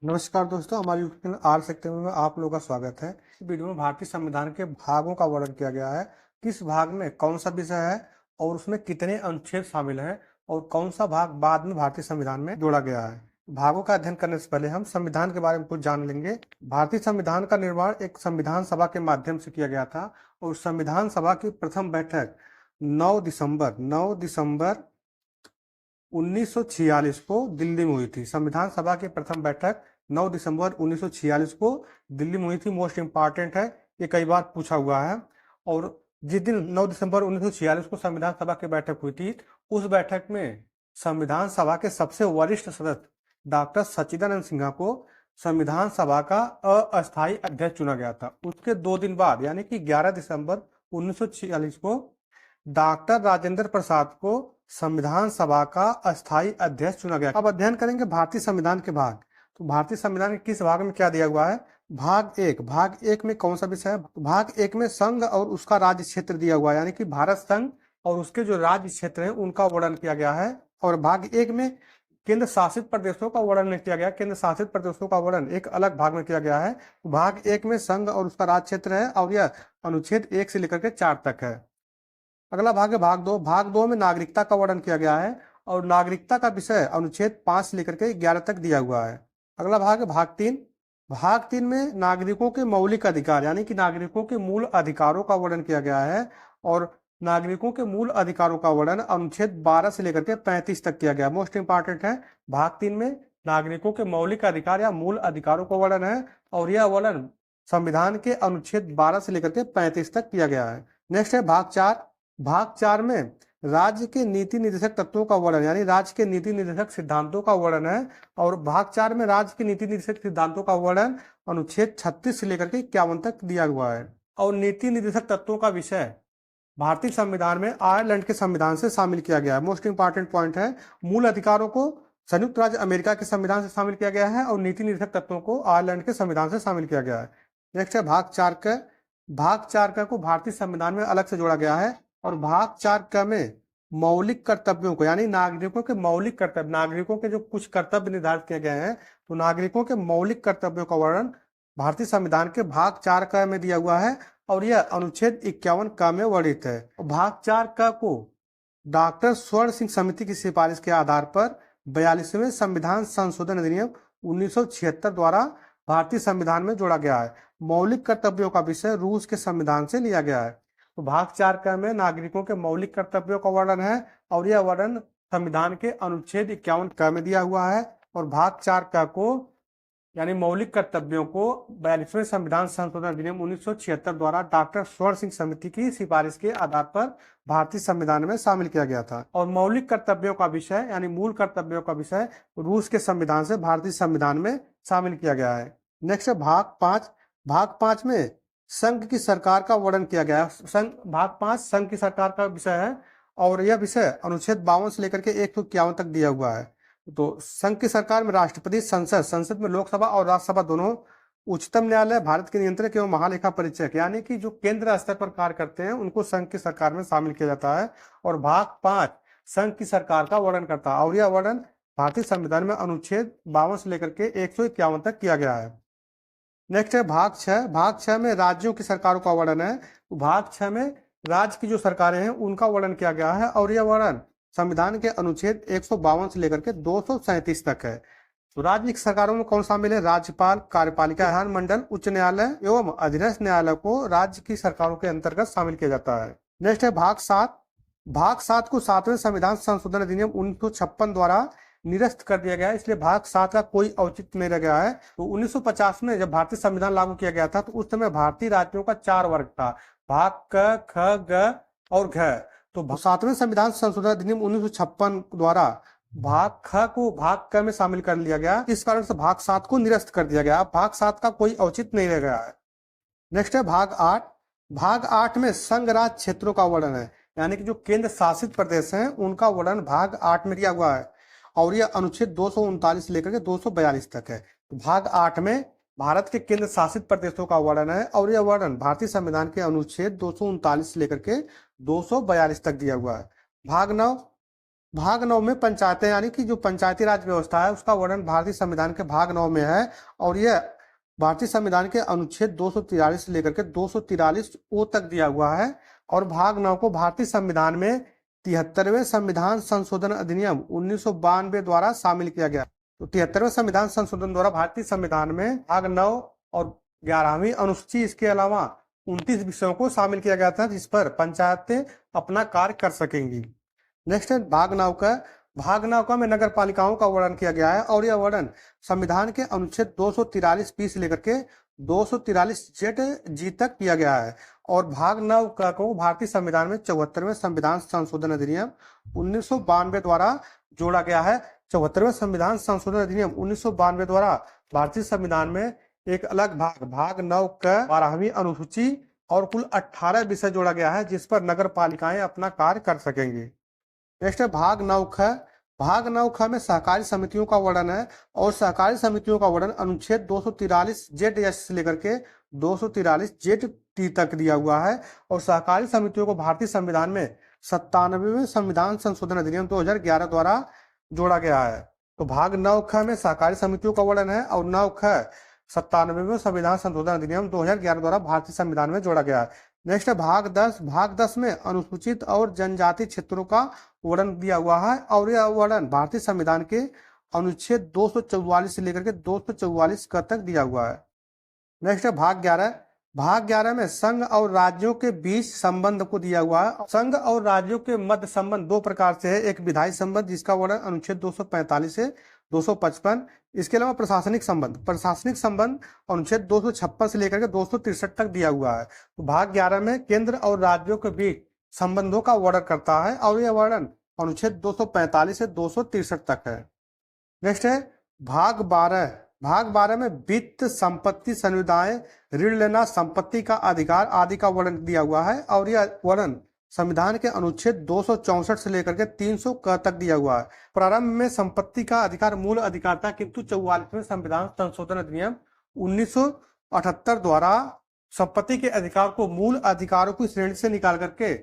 नमस्कार दोस्तों, हमारे यूट्यूब चैनल आर सेक्टर में आप लोगों का स्वागत है। इस वीडियो में भारतीय संविधान के भागों का वर्णन किया गया है। किस भाग में कौन सा विषय है और उसमें कितने अनुच्छेद शामिल हैं और कौन सा भाग बाद में भारतीय संविधान में जोड़ा गया है। भागों का अध्ययन करने से पहले हम संविधान के बारे में कुछ जान लेंगे। भारतीय संविधान का निर्माण एक संविधान सभा के माध्यम से किया गया था और संविधान सभा की प्रथम बैठक 9 दिसंबर 1946 को दिल्ली में हुई थी। संविधान सभा की प्रथम बैठक 9 दिसंबर 1946 को दिल्ली में हुई थी। मोस्ट इम्पॉर्टेंट है, ये कई बार पूछा हुआ है। और जिस दिन 9 दिसंबर 1946 को संविधान सभा की बैठक हुई थी, उस बैठक में संविधान सभा के सबसे वरिष्ठ सदस्य डॉक्टर सच्चिदानंद सिन्हा को संविधान सभा का अस्थायी अध्यक्ष चुना गया था। उसके 2 दिन बाद यानी कि 11 दिसंबर 1946 को डॉक्टर राजेंद्र प्रसाद को संविधान सभा का अस्थायी अध्यक्ष चुना गया। अब अध्ययन करेंगे भारतीय संविधान के भाग। तो भारतीय संविधान के किस भाग में क्या दिया हुआ है। भाग एक में कौन सा विषय है। भाग एक में संघ और उसका राज्य क्षेत्र दिया हुआ है, यानी कि भारत संघ और उसके जो राज्य क्षेत्र हैं उनका वर्णन किया गया है। और भाग एक में केंद्र शासित प्रदेशों का वर्णन नहीं किया गया। केंद्र शासित प्रदेशों का वर्णन एक अलग भाग में किया गया है। भाग एक में संघ और उसका राज्य क्षेत्र है और यह अनुच्छेद 1 से लेकर के 4 तक है। अगला भाग है भाग दो में नागरिकता का वर्णन किया गया है और नागरिकता का विषय अनुच्छेद 5 से लेकर के 11 तक दिया हुआ है। अगला भाग है भाग तीन में नागरिकों के मौलिक अधिकार यानी कि नागरिकों के मूल अधिकारों का वर्णन किया गया है और नागरिकों के मूल अधिकारों का वर्णन अनुच्छेद 12 से लेकर के 35 तक किया गया। मोस्ट इंपॉर्टेंट है, भाग 3 में नागरिकों के मौलिक अधिकार या मूल अधिकारों का वर्णन है और यह वर्णन संविधान के अनुच्छेद 12 से लेकर के 35 तक किया गया है। नेक्स्ट है भाग 4 में राज्य के नीति निर्देशक तत्वों का वर्णन यानी राज्य के नीति निर्देशक सिद्धांतों का वर्णन है और भाग 4 में राज्य के नीति निर्देशक सिद्धांतों का वर्णन अनुच्छेद 36 से लेकर के 51 तक दिया हुआ है। और नीति निर्देशक तत्वों का विषय भारतीय संविधान में आयरलैंड के संविधान से शामिल किया गया है। मोस्ट इंपॉर्टेंट पॉइंट है, मूल अधिकारों को संयुक्त राज्य अमेरिका के संविधान से शामिल किया गया है और नीति निर्देशक तत्वों को आयरलैंड के संविधान से शामिल किया गया है। नेक्स्ट है भाग 4 का को भारतीय संविधान में अलग से जोड़ा गया है और भाग 4 का में मौलिक कर्तव्यों को यानी नागरिकों के मौलिक कर्तव्य, नागरिकों के जो कुछ कर्तव्य निर्धारित किए गए हैं, तो नागरिकों के मौलिक कर्तव्यों का वर्णन भारतीय संविधान के भाग 4 का में दिया हुआ है और यह अनुच्छेद 51 का में वर्णित है। भाग 4 का को डॉक्टर स्वर्ण सिंह समिति की सिफारिश के आधार पर 42वें संविधान संशोधन अधिनियम 1976 द्वारा भारतीय संविधान में जोड़ा गया है। मौलिक कर्तव्यों का विषय रूस के संविधान से लिया गया है। तो भाग 4 का में नागरिकों के मौलिक कर्तव्यों का वर्णन है और यह वर्णन संविधान के अनुच्छेद 51 का में दिया हुआ है। और भाग 4 का को यानी मौलिक कर्तव्यों को 42वें संविधान संशोधन अधिनियम 1976 द्वारा डॉक्टर स्वर्ण सिंह समिति की सिफारिश के आधार पर भारतीय संविधान में शामिल किया गया था। और मौलिक कर्तव्यों का विषय यानी मूल कर्तव्यों का विषय रूस के संविधान से भारतीय संविधान में शामिल किया गया है। नेक्स्ट है भाग 5 में संघ की सरकार का वर्णन किया गया है। भाग 5 संघ की सरकार का विषय है और यह विषय अनुच्छेद 52 से लेकर के 151 तक दिया हुआ है। तो संघ की सरकार में राष्ट्रपति, संसद में लोकसभा और राज्यसभा दोनों, उच्चतम न्यायालय, भारत के नियंत्रक एवं महालेखा परीक्षक यानी कि जो केंद्र स्तर पर कार्य करते हैं उनको संघ की सरकार में शामिल किया जाता है। और भाग 5 संघ की सरकार का वर्णन करता है और यह वर्णन भारतीय संविधान में अनुच्छेद 52 से लेकर के 151 तक किया गया है। नेक्स्ट है भाग 6 में राज्यों की सरकारों का वर्णन है। तो भाग 6 में राज्य की जो सरकारें हैं उनका वर्णन किया गया है और यह वर्णन संविधान के अनुच्छेद 152 से लेकर के 237 तक है। तो राज्य की सरकारों में कौन शामिल है। राज्यपाल, कार्यपालिका, विधानमंडल, उच्च न्यायालय एवं अधीनस्थ न्यायालय को राज्य की सरकारों के अंतर्गत शामिल किया जाता है। नेक्स्ट है भाग 7 को 7वें संविधान संशोधन अधिनियम 1956 द्वारा निरस्त कर दिया गया है, इसलिए भाग 7 का कोई औचित्य नहीं रह गया है। तो 1950 में जब भारतीय संविधान लागू किया गया था तो उस समय भारतीय राज्यों का 4 वर्ग था, भाग क, ख, ग और घ। तो 7वें संविधान संशोधन अधिनियम 1956 द्वारा भाग ख को भाग क में शामिल कर लिया गया, इस कारण से भाग 7 को निरस्त कर दिया गया। भाग 7 का कोई औचित्य नहीं रह गया है। नेक्स्ट है भाग 8 में संघ राज्य क्षेत्रों का वर्णन है, यानी कि जो केंद्र शासित प्रदेश हैं उनका वर्णन भाग 8 में दिया हुआ है और यह अनुच्छेद 239 से लेकर के 242 तक है। तो भाग 8 में भारत के केंद्र शासित प्रदेशों का वर्णन है और यह वर्णन भारतीय संविधान के अनुच्छेद 239 से लेकर के 242 तक दिया हुआ है। भाग भाग 9 में पंचायतें यानी कि जो पंचायती राज व्यवस्था है उसका वर्णन भारतीय संविधान के भाग 9 में है और यह भारतीय संविधान के अनुच्छेद 243 से लेकर के 243 ओ तक दिया हुआ है। और भाग 9 को भारतीय संविधान में 73वें संविधान संशोधन अधिनियम 1992 द्वारा शामिल किया गया। तो 73वें संविधान संशोधन द्वारा भारतीय संविधान में भाग 9 और 11वीं अनुसूची इसके अलावा 29 विषयों को शामिल किया गया था जिस पर पंचायतें अपना कार्य कर सकेंगी। नेक्स्ट है भाग 9 का। भाग 9 का में नगर पालिकाओं का वर्णन किया गया है और यह वर्णन संविधान के अनुच्छेद 243 बी से लेकर के 243 जेड जी तक किया गया है। और भाग 9 का को भारतीय संविधान में 74वें संविधान संशोधन अधिनियम 1992 द्वारा जोड़ा गया है। 74वें संविधान संशोधन अधिनियम 1992 द्वारा भारतीय संविधान में एक अलग भाग 9 का 12वीं अनुसूची और कुल 18 विषय जोड़ा गया है जिस पर नगर पालिकाएं अपना कार्य कर सकेंगे। नेक्स्ट है भाग 9 ख। भाग 9 ख में सहकारी समितियों का वर्णन है और सहकारी समितियों का वर्णन अनुच्छेद 243 जेड एस से लेकर के 243 जेड टी तक दिया हुआ है। और सहकारी समितियों को भारतीय संविधान में 97वें संविधान संशोधन अधिनियम 2011 द्वारा जोड़ा गया है। तो भाग 9 ख में सहकारी समितियों का वर्णन है और 9 ख 97वें संविधान संशोधन अधिनियम 2011 द्वारा भारतीय संविधान में जोड़ा गया है। नेक्स्ट है भाग 10। भाग 10 में अनुसूचित और जनजाति क्षेत्रों का वर्णन दिया हुआ है और यह वर्णन भारतीय संविधान के अनुच्छेद 244 से लेकर के 244 का तक दिया हुआ है। नेक्स्ट है भाग 11। भाग 11 में संघ और राज्यों के बीच संबंध को दिया हुआ है। संघ और राज्यों के मध्य संबंध दो प्रकार से है, एक विधायी संबंध जिसका वर्णन अनुच्छेद 245 से 255, इसके अलावा प्रशासनिक संबंध अनुच्छेद 256 से लेकर के 263 तक दिया हुआ है। तो भाग 11 में केंद्र और राज्यों के बीच संबंधों का वर्णन करता है और यह वर्णन अनुच्छेद 245 से 263 तक है। नेक्स्ट है भाग 12। भाग 12 में वित्त, संपत्ति, संविदाएं, ऋण लेना, संपत्ति का अधिकार आदि का वर्णन दिया हुआ है और यह वर्णन संविधान के अनुच्छेद 264 से लेकर के 300 क तक दिया हुआ है। प्रारंभ में संपत्ति का अधिकार मूल अधिकार था किंतु 44वें संविधान संशोधन अधिनियम 1978 द्वारा संपत्ति के अधिकार को मूल अधिकारों की श्रेणी से निकाल करके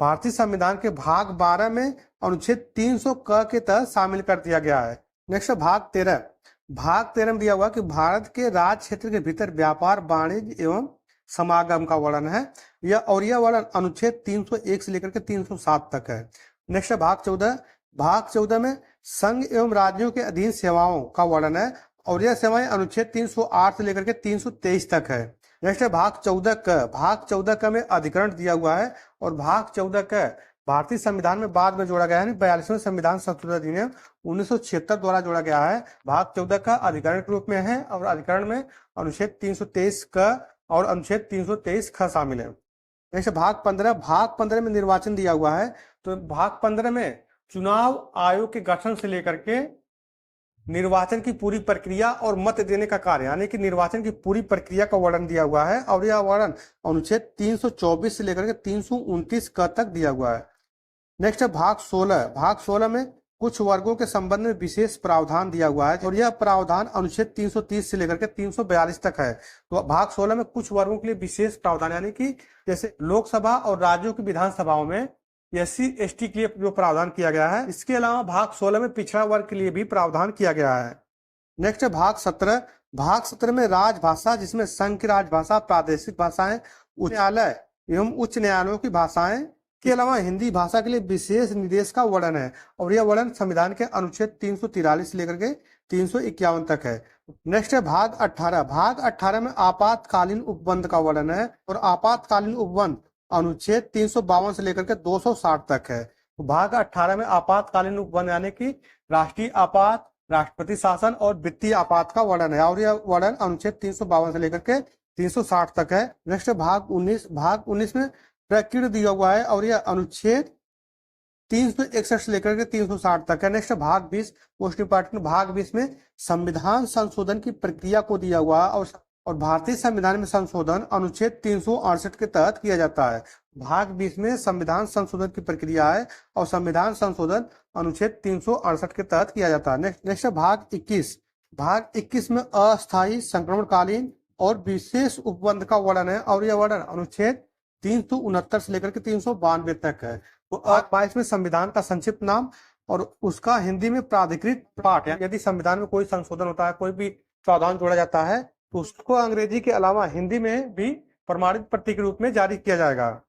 भारतीय संविधान के भाग 12 में अनुच्छेद 300 क के तहत शामिल कर दिया गया है। नेक्स्ट भाग 13। भाग 13 में दिया हुआ कि भारत के राज क्षेत्र के भीतर व्यापार, वाणिज्य एवं समागम का वर्णन है। यह वर्णन अनुच्छेद 301 से लेकर के 307 तक है। नेक्स्ट भाग 14। भाग 14 में संघ एवं राज्यों के अधीन सेवाओं का वर्णन है और यह सेवाएं अनुच्छेद 308 से लेकर के 323 तक है। नेक्स्ट है भाग 14 क। भाग 14 क में अधिकरण दिया हुआ है और भाग 14 क भारतीय संविधान में बाद में जोड़ा गया है, 42वें संविधान संशोधन अधिनियम 1976 द्वारा जोड़ा गया है। भाग 14 का अधिकरण के रूप में है और अधिकरण में अनुच्छेद 323 क और अनुच्छेद 323 ख शामिल है। नेक्स्ट भाग 15। भाग 15 में निर्वाचन दिया हुआ है। तो भाग 15 में चुनाव आयोग के गठन से लेकर के निर्वाचन की पूरी प्रक्रिया और मत देने का कार्य यानी कि निर्वाचन की पूरी प्रक्रिया का वर्णन दिया हुआ है और यह वर्णन अनुच्छेद 324 से लेकर के 329 क तक दिया हुआ है। नेक्स्ट है भाग 16। भाग 16 में कुछ वर्गों के संबंध में विशेष प्रावधान दिया हुआ है और यह प्रावधान अनुच्छेद 330 से लेकर के 342 तक है। तो भाग 16 में कुछ वर्गों के लिए विशेष प्रावधान यानी कि जैसे लोकसभा और राज्यों की विधानसभाओं में SC ST के लिए जो प्रावधान किया गया है। इसके अलावा भाग 16 में पिछड़ा वर्ग के लिए भी प्रावधान किया गया है। नेक्स्ट है भाग 17। भाग 17 में राजभाषा जिसमें संघ की राजभाषा, प्रादेशिक भाषाएं, उच्च न्यायालय एवं उच्च न्यायालयों की भाषाएं के अलावा हिंदी भाषा के लिए विशेष निर्देश का वर्णन है और यह वर्णन संविधान के अनुच्छेद 343 से लेकर के 351 तक है। नेक्स्ट है भाग 18। भाग 18 में आपातकालीन उपबंध का वर्णन है और आपातकालीन उपबंध अनुच्छेद 352 से लेकर के 260 तक है। तो भाग 18 में आपातकालीन उपबंध यानी कि राष्ट्रीय आपात, राष्ट्रपति शासन और वित्तीय आपात का वर्णन है और यह वर्णन अनुच्छेद 352 से लेकर के 360 तक है। नेक्स्ट भाग 19। भाग 19 में प्रकृति दिया हुआ है और यह अनुच्छेद 361 से लेकर के 360 तक है। नेक्स्ट भाग 20 मोस्ट इंपॉर्टेंट। भाग 20 में संविधान संशोधन की प्रक्रिया को दिया हुआ है और भारतीय संविधान में संशोधन अनुच्छेद 368 के तहत किया जाता है। भाग 20 में संविधान संशोधन की प्रक्रिया है और संविधान संशोधन अनुच्छेद 368 के तहत किया जाता है। नेक्स्ट भाग 21। भाग 21 में अस्थायी, संक्रमणकालीन और विशेष उपबंध का वर्णन है और यह वर्णन अनुच्छेद 369 से लेकर के 392 तक है। तो 22 में संविधान का संक्षिप्त नाम और उसका हिंदी में प्राधिकृत पाठ है। यदि संविधान में कोई संशोधन होता है, कोई भी प्रावधान जोड़ा जाता है, तो उसको अंग्रेजी के अलावा हिंदी में भी प्रमाणित प्रति के रूप में जारी किया जाएगा।